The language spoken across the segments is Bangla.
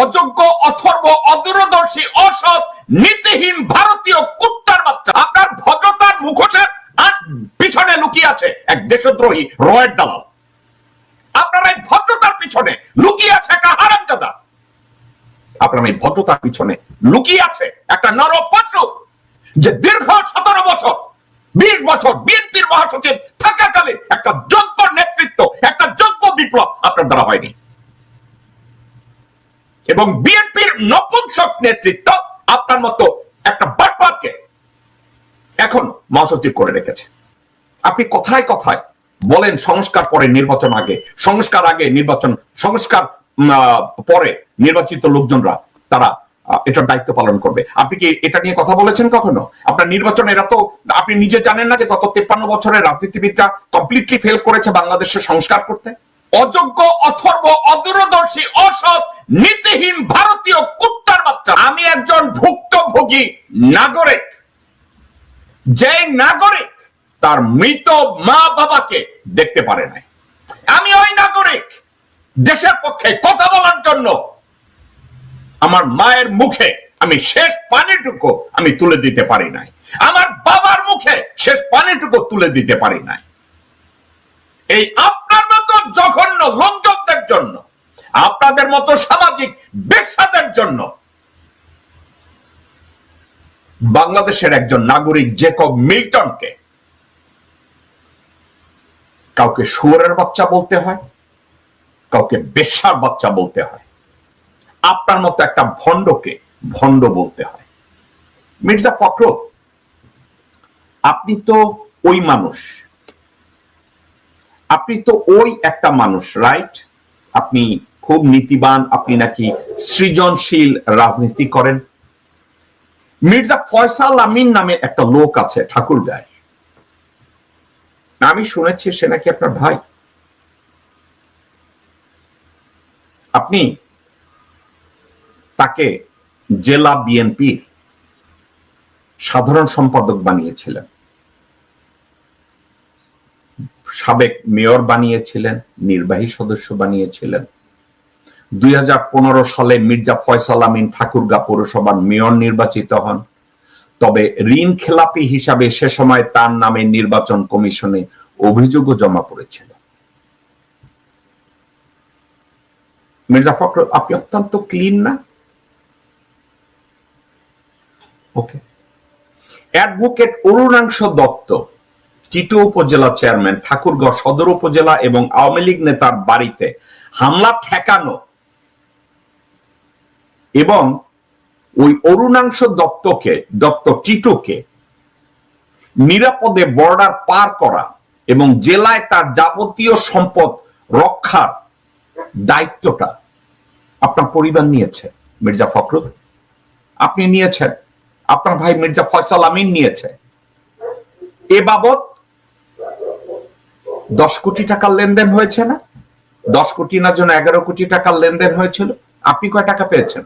অযোগ্য, অথর্ব, অদূরদর্শী, অসৎ, নীতিহীন ভারতীয় কুত্তার বাচ্চা। আপনার ভদ্রতার মুখোশের পিছনে লুকিয়ে আছে এক দেশদ্রোহী রয়ের দালাল। আপনার এই ভদ্রতার পিছনে লুকিয়ে আছে একটা হারামজাদা। আপনার এই ভদ্রতার পিছনে লুকিয়ে আছে একটা নর পশু, যে দীর্ঘ 17 বছর 20 বছর বিএনপির মহাসচিব থাকাকালীন একটা যোগ্য নেতৃত্ব, একটা যোগ্য বিপ্লব আপনার দ্বারা হয়নি, এবং বিএনপির নপুংসক নেতৃত্ব আপনার মতো একটা বাটপারকে এখন মহাসচিব করে রেখেছে। আপনি কথায় কথায় বলেন সংস্কার পরে নির্বাচন আগে, সংস্কার আগে নির্বাচন, সংস্কার পরে নির্বাচিত লোকজনরা তারা এটার দায়িত্ব পালন করবে। আপনি কি এটা নিয়ে কথা বলেছেন কখনো? আপনার নির্বাচন, এরা তো আপনি নিজে জানেন না যে গত 53 বছরের রাজনীতিবিদরা কমপ্লিটলি ফেল করেছে বাংলাদেশের সংস্কার করতে? অযোগ্য, অথর্ব, অদূরদর্শী, অসৎ, নীতিহীন ভারতীয় কুত্তার বাচ্চা। আমি একজন ভুক্তভোগী নাগরিক, যে নাগরিক তার মৃত মা বাবাকে দেখতে পারে নাই। আমি ওই নাগরিক দেশের পক্ষে কথা বলার জন্য আমার মায়ের মুখে আমি শেষ পানিটুকু আমি তুলে দিতে পারি নাই, আমার বাবার মুখে শেষ পানিটুকু তুলে দিতে পারি নাই। এই আপনার মতো জঘন্য লোকজনদের জন্য, আপনাদের মতো সামাজিক বেশ্যাদের জন্য বাংলাদেশের একজন নাগরিক জেকব মিল্টনকে কাউকে শুয়োরের বাচ্চা বলতে হয়, কাউকে বেশ্যার বাচ্চা বলতে হয়, আপনার মতো একটা ভণ্ডকে ভণ্ড বলতে হয়। মির্জা ফখরুল, আপনি তো ওই মানুষ, আপনি তো ওই একটা মানুষ, রাইট? আপনি খুব নীতিবান, আপনি নাকি সৃজনশীল রাজনীতি করেন। মির্জা ফয়সাল আমিন নামে একটা লোক আছে ঠাকুরগাঁয়, আমি শুনেছি সে নাকি আপনার ভাই। আপনি তাকে জেলা বিএনপির সাধারণ সম্পাদক বানিয়েছিলেন, সাবেক মেয়র বানিয়েছিলেন, নির্বাহী সদস্য বানিয়েছিলেন। 2015 সালে মির্জা ফয়সাল আমিন ঠাকুরগাঁ পৌরসভার মেয়র নির্বাচিত হন। তবে ঋণ খেলাপি হিসাবে সে সময় তার নামে নির্বাচন কমিশনে অভিযোগও জমা পড়েছিল। মির্জা ফখরুল, আপনি অত্যন্ত ক্লিন না? ওকে। অ্যাডভোকেট অরুণাংশ দত্ত, টিটু উপজেলা চেয়ারম্যান, ঠাকুরগাঁও সদর উপজেলা এবং আওয়ামী লীগ নেতার বাড়িতে হামলা ঠেকানো এবং ওই অরুণাংশ দত্ত টিটুকে নিরাপদে বর্ডার পার করা এবং জেলায় তার যাবতীয় সম্পদ রক্ষার দায়িত্বটা আপনার পরিবার নিয়েছে। মির্জা ফখরুল, আপনি নিয়েছেন, আপনার ভাই মির্জা ফয়সাল আমিন নিয়েছে। এ বাবদ 10 কোটি টাকার লেনদেন হয়েছে না? 10 কোটি না, যেন 11 কোটি টাকার লেনদেন হয়েছিল। আপনি কয় টাকা পেয়েছেন?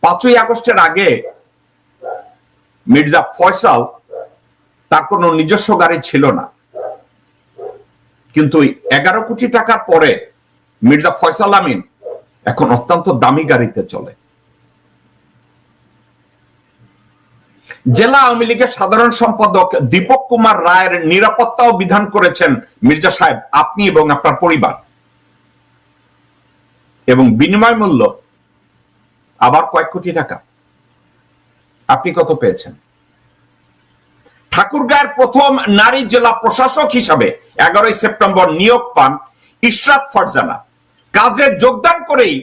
5ই আগস্টের আগে মির্জা ফয়সাল, তার কোনো নিজস্ব গাড়ি ছিল না, কিন্তু 11 কোটি টাকার পরে মির্জা ফয়সাল আমিন এখন অত্যন্ত দামি গাড়িতে চলে। জেলা আওয়ামী লীগের সাধারণ সম্পাদক দীপক কুমার রায়ের নিরাপত্তাও বিধান করেছেন মির্জা সাহেব আপনি এবং আপনার পরিবার, এবং বিনিময় মূল্য আবার কয়েক কোটি টাকা। আপনি কত পেয়েছেন? ঠাকুরগাঁয়ের প্রথম নারী জেলা প্রশাসক হিসাবে 11ই সেপ্টেম্বর নিয়োগ পান ইশরাত ফারজানা। কাজে যোগদান করেই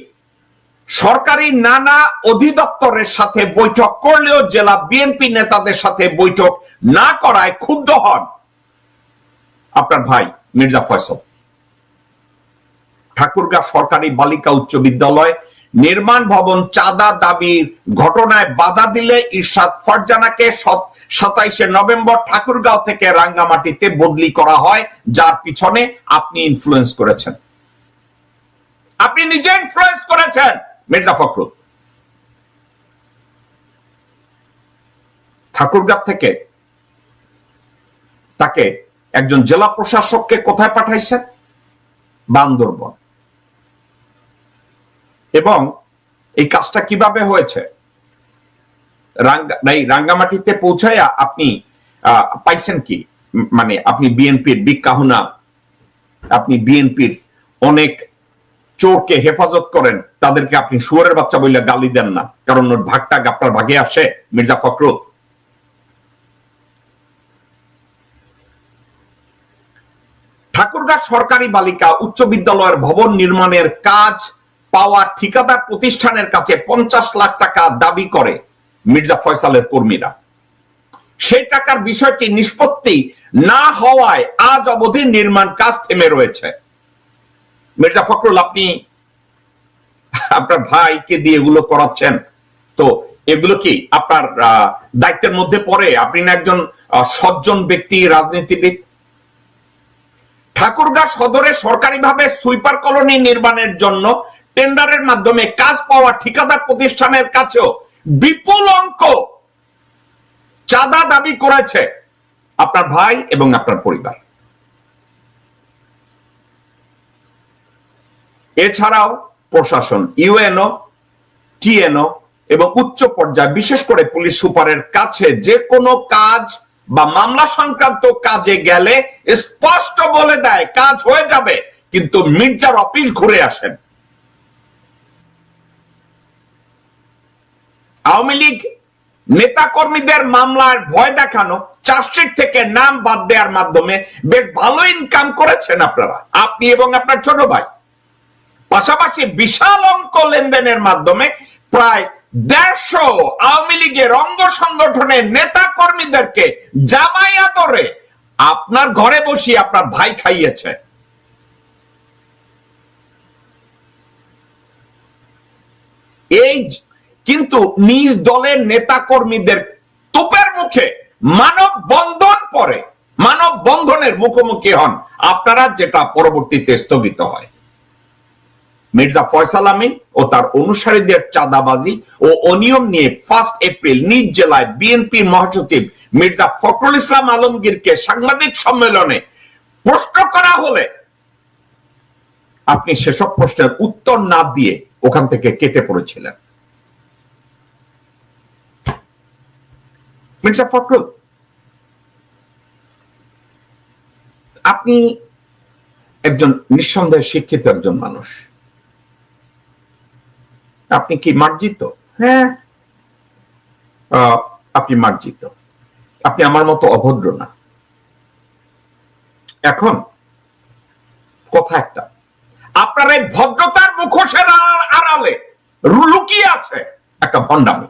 সরকারি নানা অধিদপ্তরের সাথে বৈঠক করলেও জেলা বিএনপি নেতাদের সাথে বৈঠক না করায় ক্ষুব্ধ হন আপনার ভাই মির্জা ফয়সাল। ঠাকুরগাঁ সরকারি বালিকা উচ্চ বিদ্যালয় নির্মাণ ভবন চাঁদা দাবির ঘটনায় বাধা দিলে ইরশাদ ফারজানাকে 27শে নভেম্বর ঠাকুরগাঁও থেকে রাঙ্গামাটিতে বদলি করা হয়, যার পিছনে আপনি ইনফ্লুয়েন্স করেছেন। আপনি নিজে ইনফ্লুয়েন্স করেছেন মির্জা ফখরুল। ঠাকুরগাঁও থেকে তাকে একজন জেলা প্রশাসককে কোথায় পাঠাইছেন? বান্দরবন। এবং এই কাজটা কিভাবে হয়েছে, রাঙ্গামাটিতে পৌঁছায়া আপনি পাইছেন কি, মানে আপনি বিএনপির বিগ কাহুনা, আপনি বিএনপির অনেক চোরকে হেফাজত করেন, তাদেরকে আপনি শুয়োরের বাচ্চা বললে গালি দেন না, কারণ ওর ভাগটা আপনার ভাগে আসে। মির্জা ফখরুল, ঠাকুরগাঁ সরকারি বালিকা উচ্চ বিদ্যালয়ের ভবন নির্মাণের কাজ পাওয়া ঠিকাদার প্রতিষ্ঠানের কাছে 50 লাখ টাকা দাবি করে মির্জা ফয়সালের কর্মীরা। সেই টাকার বিষয়টি নিষ্পত্তি না হওয়ায় আজ অবধি নির্মাণ কাজ থেমে রয়েছে। মির্জা ফখরুল, আপনি আপনার ভাইকে দিয়ে এগুলো করাচ্ছেন, তো এগুলো কি আপনার দায়িত্বের মধ্যে পড়ে? আপনি না একজন সজ্জন ব্যক্তি, রাজনীতিবিদ। ঠাকুরগাঁ সদরে সরকারিভাবে সুইপার কলোনি নির্মাণের জন্য টেন্ডারের মাধ্যমে কাজ পাওয়া ঠিকাদার প্রতিষ্ঠানের কাছেও বিপুল অঙ্ক চাঁদা দাবি করেছে আপনার ভাই এবং আপনার পরিবার। এছাড়াও প্রশাসন, ইউএনও, টিএনও এবং উচ্চ পর্যায়ে বিশেষ করে পুলিশ সুপারের কাছে যে কোনো কাজ বা মামলা সংক্রান্ত কাজে গেলে স্পষ্ট বলে দেয় কাজ হয়ে যাবে, কিন্তু মির্জার অফিস ঘুরে আসেন। আওয়ামী লীগ নেতা কর্মীদের মামলার ভয় দেখানো, চার্জশিট থেকে নাম বাদ দেওয়ার মাধ্যমে বেশ ভালো ইনকাম করেছেন আপনারা, আপনি এবং আপনার ছোট ভাই। পাশাপাশি বিশাল অঙ্ক লেনদেনের মাধ্যমে প্রায় 150 আওয়ামী লীগের অঙ্গ সংগঠনের নেতা কর্মীদেরকে জামাই আদরে আপনার ঘরে বসিয়ে আপনার ভাই খাইয়েছে। এই কিন্তু নিজ দলের নেতা কর্মীদের তোপের মুখে মানববন্ধনের মুখোমুখি হন আপনারা, যেটা পরবর্তীতে স্থগিত হয়। মির্জা ফয়সাল আমিন ও তার অনুসারীদের চাঁদাবাজি ও অনিয়ম নিয়ে 1 এপ্রিল নিজ জেলায় বিএনপি মহাসচিব মির্জা ফখরুল ইসলাম আলমগীরকে সাংবাদিক সম্মেলনে প্রশ্ন করা হলে আপনি সেসব প্রশ্নের উত্তর না দিয়ে ওখান থেকে কেটে পড়েছিলেন। মির্জা ফখরুল, আপনি একজন নিঃসন্দেহে শিক্ষিত একজন মানুষ। আপনি কি মার্জিত? হ্যাঁ, আপনি মার্জিত। আপনি আমার মতো অভদ্র না। এখন কথা একটা, আপনার এই ভদ্রতার মুখোশের আড়ালে লুকিয়ে আছে একটা ভণ্ডামি।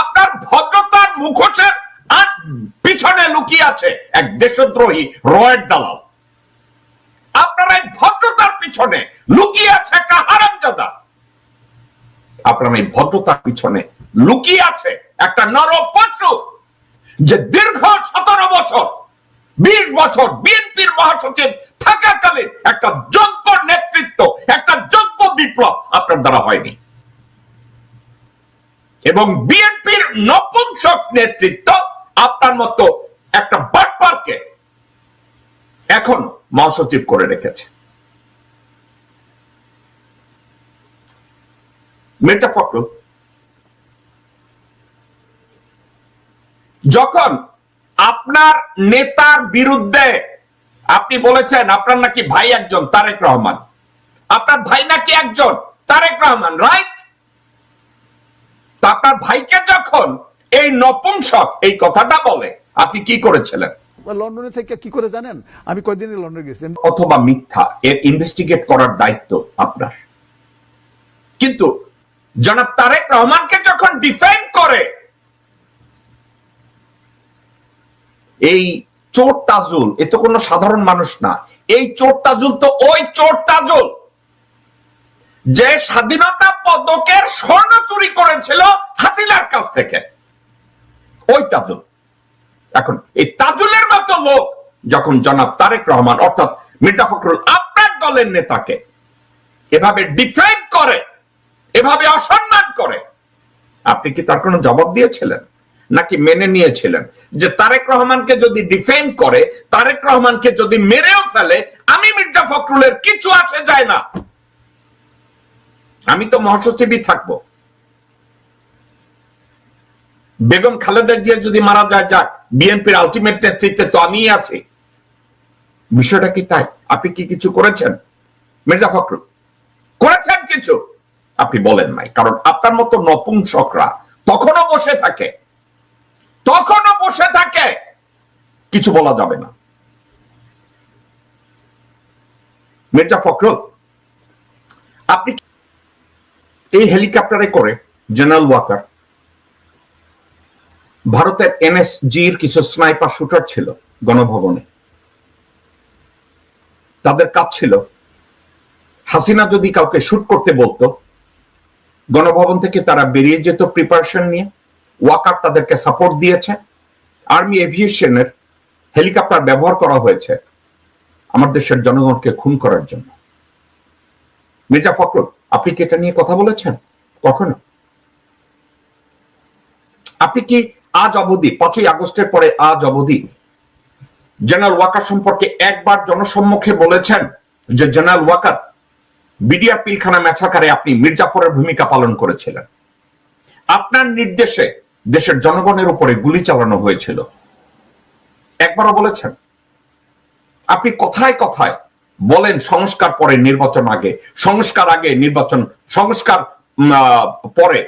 আপনার ভদ্রতার মুখোশের পিছনে লুকিয়ে আছে এক দেশদ্রোহী রয়ের দালাল। আপনার এই ভদ্রতার পিছনে লুকিয়ে আছে একটা হারামজাদা। আপনার এই ভদ্রতার পিছনে লুকিয়ে আছে একটা নরপশু, যে দীর্ঘ 17 বছর 20 বছর বিএনপির মহাসচিব থাকাকালীন একটা যোগ্য নেতৃত্ব, একটা যোগ্য বিপ্লব আপনার দ্বারা হয়নি, এবং বিএনপির নপুংসক নেতৃত্ব আপনার মতো একটা বাটপারকে এখন মহাসচিব করে রেখেছে। মির্জা ফখরুল, যখন আপনার নেতার বিরুদ্ধে আপনি বলেছেন আপনার নাকি ভাই একজন তারেক রহমান, আপনার ভাই নাকি একজন তারেক রহমান, রাইট? তা আপনার ভাইকে যখন এই নপুংসক এই কথাটা বলে আপনি কি করেছিলেন? লন্ডনে থেকে কি করে জানেন? আমি কয়দিনই লন্ডনে গেছি। অথবা মিথ্যা, এর ইনভেস্টিগেট করার দায়িত্ব আপনার। কিন্তু জনাব তারেক রহমানকে যখন ডিফেন্ড করে এই চোর তাজুল, এ তো কোনো সাধারণ মানুষ না। এই চোর তাজুল তো ওই চোর তাজুল যে স্বাধীনতা পদকের স্বর্ণ চুরি করেছিল হাসিনার কাছ থেকে, ওই তাজুল। এখন এই তাজুলের মতো লোক যখন জনাব তারেক রহমান অর্থাৎ মির্জা ফখরুল আপনার দলের নেতাকে এভাবে ডিফেন্ড করে, এভাবে অসম্মান করে, আপনি কি তার কোনো জবাব দিয়েছিলেন নাকি মেনে নিয়েছিলেন যে তারেক রহমানকে যদি ডিফেন্ড করে, তারেক রহমানকে যদি মেরেও ফেলে, আমি মির্জা ফখরুলের কিছু আসে যায় না? আমি তো মহাসচিবই থাকবো। বেগম খালেদা জিয়া যদি মারা যায়, যাক, বিএনপির আলটিমেট নেতৃত্বে তো আমিই আছি। বিষয়টা কি তাই? আপনি কি কিছু করেছেন মির্জা ফখরুল? করেছেন কিছু? আপনি বলেন নাই, কারণ আপনার মতো নপুংসকরা তখনও বসে থাকে, কিছু বলা যাবে না। মির্জা ফখরুল, আপনি এই হেলিকপ্টারে করে জেনারেল ওয়াকার, ভারতের এনএসজির কিছু স্নাইপার শুটার ছিল গণভবনে, তাদের কাজ ছিল হাসিনা যদি কাউকে শুট করতে বলতো, গণভবন থেকে তারা বেরিয়ে যেত প্রিপারেশন নিয়ে। ওয়াকার তাদেরকে সাপোর্ট দিয়েছে। আর্মি এভিয়েশনের হেলিকপ্টার ব্যবহার করা হয়েছে আমার দেশের জনগণকে খুন করার জন্য। মির্জা ফখরুল, আপনি কি এটা নিয়ে কথা বলেছেন কখনো? আপনি কি আজ অবধি, 5ই আগস্টের পরে আজ অবধি জেনারেল ওয়াকার সম্পর্কে একবার জনসম্মুখে বলেছেন যে জেনারেল ওয়াকার বিডিআর পিলখানা ম্যাসাকারে আপনি মির্জাফরের ভূমিকা পালন করেছিলেন, আপনার নির্দেশে দেশের জনগণের উপরে গুলি চালানো হয়েছিল, একবারও বলেছেন? আপনি কথায় কথায় বলেন সংস্কার পরে নির্বাচন আগে, সংস্কার আগে নির্বাচন, সংস্কার পরে।